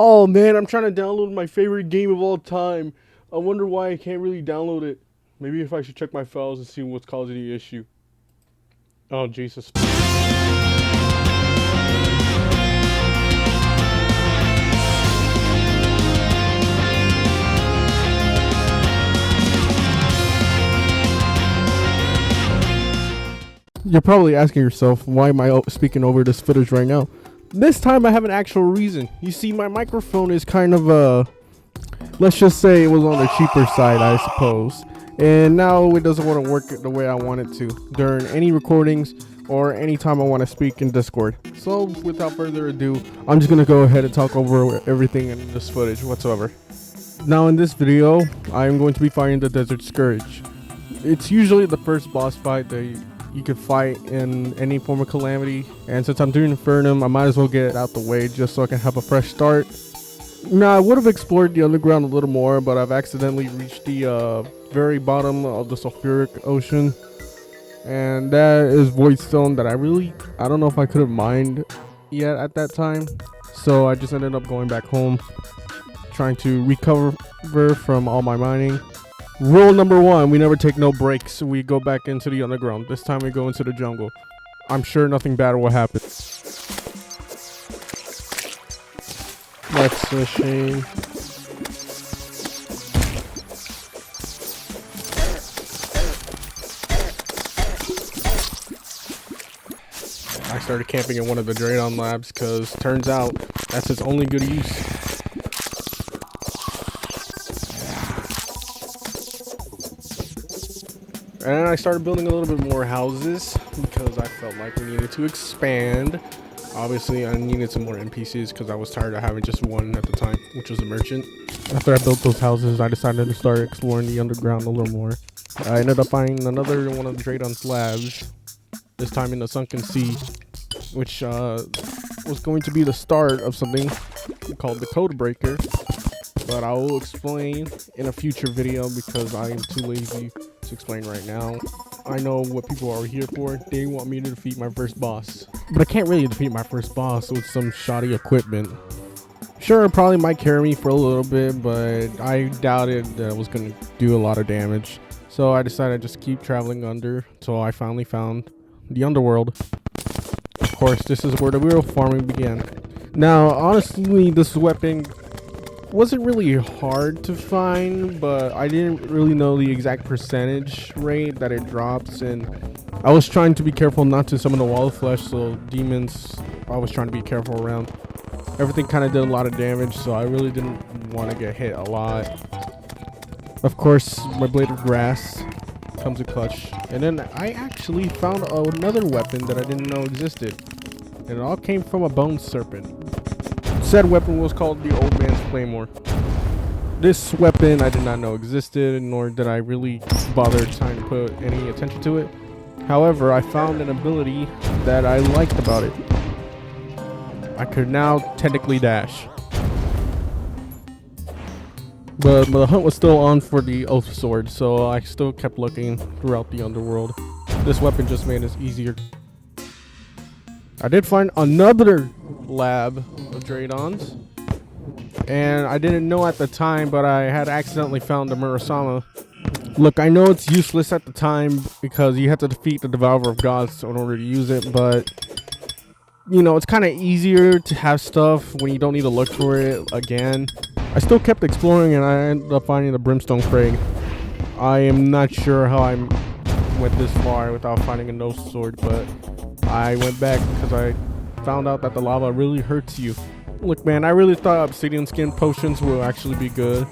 Oh man, I'm trying to download my favorite game of all time. I wonder why I can't really download it. Maybe if I should check my files and see what's causing the issue. Oh Jesus. You're probably asking yourself, why am I speaking over this footage right now? This time I have an actual reason. You see, my microphone is kind of let's just say it was on the cheaper side, I suppose. And now it doesn't want to work the way I want it to during any recordings or any time I want to speak in Discord. So without further ado, I'm just going to go ahead and talk over everything in this footage whatsoever. Now in this video, I'm going to be fighting the Desert Scourge. It's usually the first boss fight that you could fight in any form of Calamity, and since I'm doing Infernum, I might as well get it out the way just so I can have a fresh start. Now, I would have explored the underground a little more, but I've accidentally reached the very bottom of the sulfuric ocean, and that is void stone that I don't know if I could have mined yet at that time, so I just ended up going back home trying to recover from all my mining. Rule number 1, we never take no breaks. We go back into the underground. This time we go into the jungle. I'm sure nothing bad will happen. That's a shame. I started camping in one of the Draydon labs because turns out that's its only good use. And I started building a little bit more houses because I felt like we needed to expand. Obviously, I needed some more NPCs because I was tired of having just one at the time, which was a merchant. After I built those houses, I decided to start exploring the underground a little more. I ended up finding another one of the Draydon's labs, this time in the Sunken Sea, which was going to be the start of something called the Code Breaker. But I will explain in a future video because I am too lazy to explain right now. I know what people are here for. They want me to defeat my first boss. But I can't really defeat my first boss with some shoddy equipment. Sure, it probably might carry me for a little bit, but I doubted that it was going to do a lot of damage. So I decided to just keep traveling under until I finally found the underworld. Of course, this is where the real farming began. Now, honestly, this weapon wasn't really hard to find, but I didn't really know the exact percentage rate that it drops, and I was trying to be careful not to summon the wall of flesh, so demons I was trying to be careful around. Everything kind of did a lot of damage, so I really didn't want to get hit a lot. Of course, my blade of grass comes in clutch, and then I actually found another weapon that I didn't know existed, and it all came from a bone serpent. Said weapon was called the Old Man's Claymore. This weapon I did not know existed, nor did I really bother trying to put any attention to it. However, I found an ability that I liked about it. I could now technically dash. But the hunt was still on for the Oath Sword, so I still kept looking throughout the underworld. This weapon just made it easier. I did find another lab of Draydons, and I didn't know at the time, but I had accidentally found the Murasama. Look, I know it's useless at the time because you have to defeat the Devourer of Gods in order to use it, but you know, it's kind of easier to have stuff when you don't need to look for it again. I still kept exploring, and I ended up finding the Brimstone Crag. I am not sure how I went this far without finding a no sword, but I went back because I found out that the lava really hurts you. Look, man, I really thought obsidian skin potions will actually be good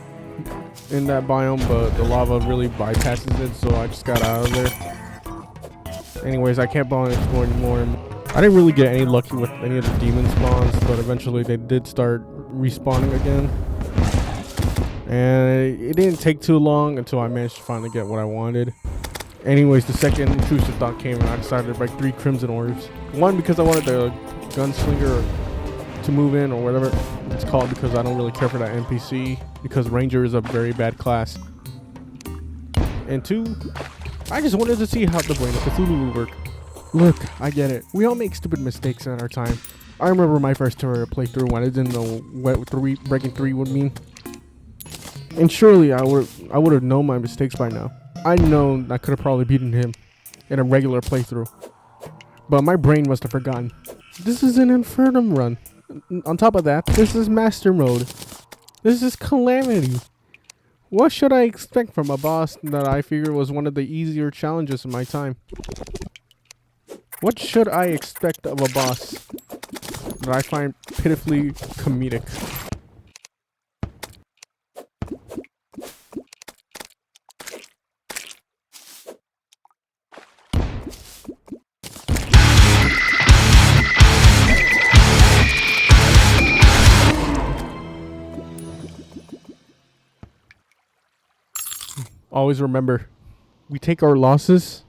in that biome, but the lava really bypasses it, so I just got out of there. Anyways, I kept on exploring more and more. I didn't really get any lucky with any of the demon spawns, but eventually they did start respawning again. And it didn't take too long until I managed to finally get what I wanted. Anyways, the second intrusive thought came, and I decided to break 3 crimson orbs. One, because I wanted the gunslinger to move in, or whatever it's called, because I don't really care for that NPC, because ranger is a very bad class. And 2, I just wanted to see how the brain of Cthulhu would work. Look, I get it. We all make stupid mistakes at our time. I remember my first Terraria playthrough when I didn't know what breaking 3 would mean. And surely I would have known my mistakes by now. I know I could have probably beaten him in a regular playthrough. But my brain must have forgotten. This is an Infernum run. On top of that, this is Master Mode. This is Calamity. What should I expect from a boss that I figure was one of the easier challenges of my time? What should I expect of a boss that I find pitifully comedic? Always remember, we take our losses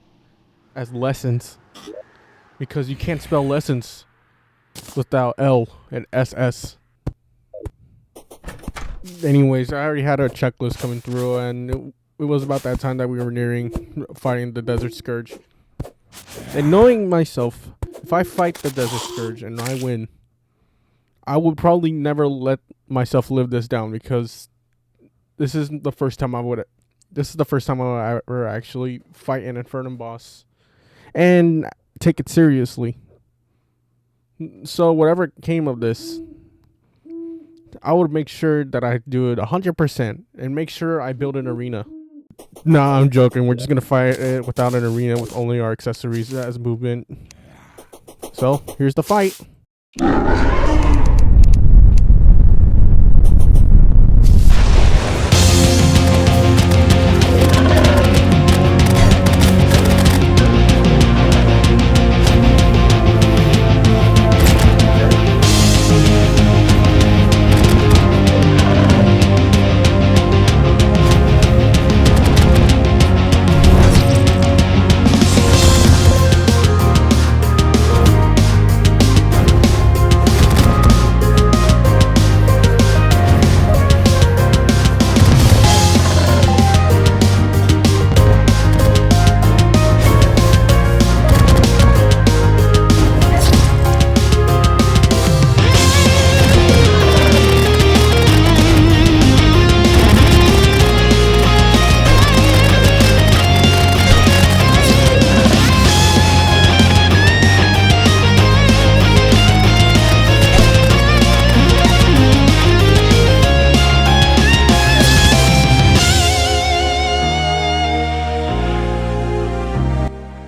as lessons, because you can't spell lessons without L and SS. Anyways, I already had a checklist coming through, and it was about that time that we were nearing fighting the Desert Scourge. And knowing myself, if I fight the Desert Scourge and I win, I would probably never let myself live this down, because this isn't the first time this is the first time I would ever actually fight an Infernum boss and take it seriously. So whatever came of this, I would make sure that I do it 100% and make sure I build an arena. Nah, I'm joking. We're just going to fight it without an arena with only our accessories as movement. So, here's the fight.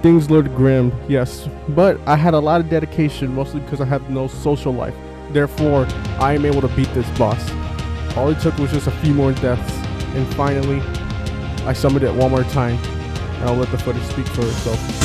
Things looked grim, yes, but I had a lot of dedication, mostly because I had no social life. Therefore, I am able to beat this boss. All it took was just a few more deaths, and finally, I summoned it one more time, and I'll let the footage speak for itself.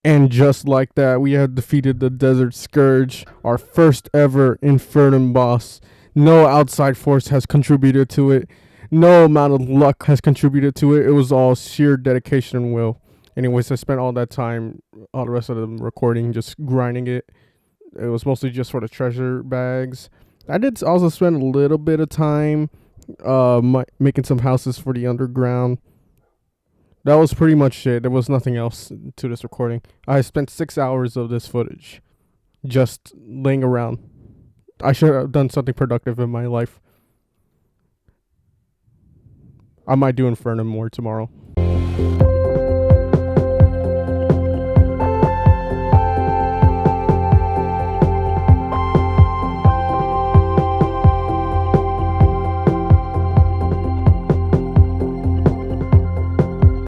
And just like that, we have defeated the Desert Scourge, our first ever Infernum boss. No outside force has contributed to it. No amount of luck has contributed to it. It was all sheer dedication and will. Anyways, I spent all that time, all the rest of the recording, just grinding it. It was mostly just for the treasure bags. I did also spend a little bit of time making some houses for the underground. That was pretty much it. There was nothing else to this recording. I spent 6 hours of this footage just laying around. I should have done something productive in my life. I might do Infernum more tomorrow.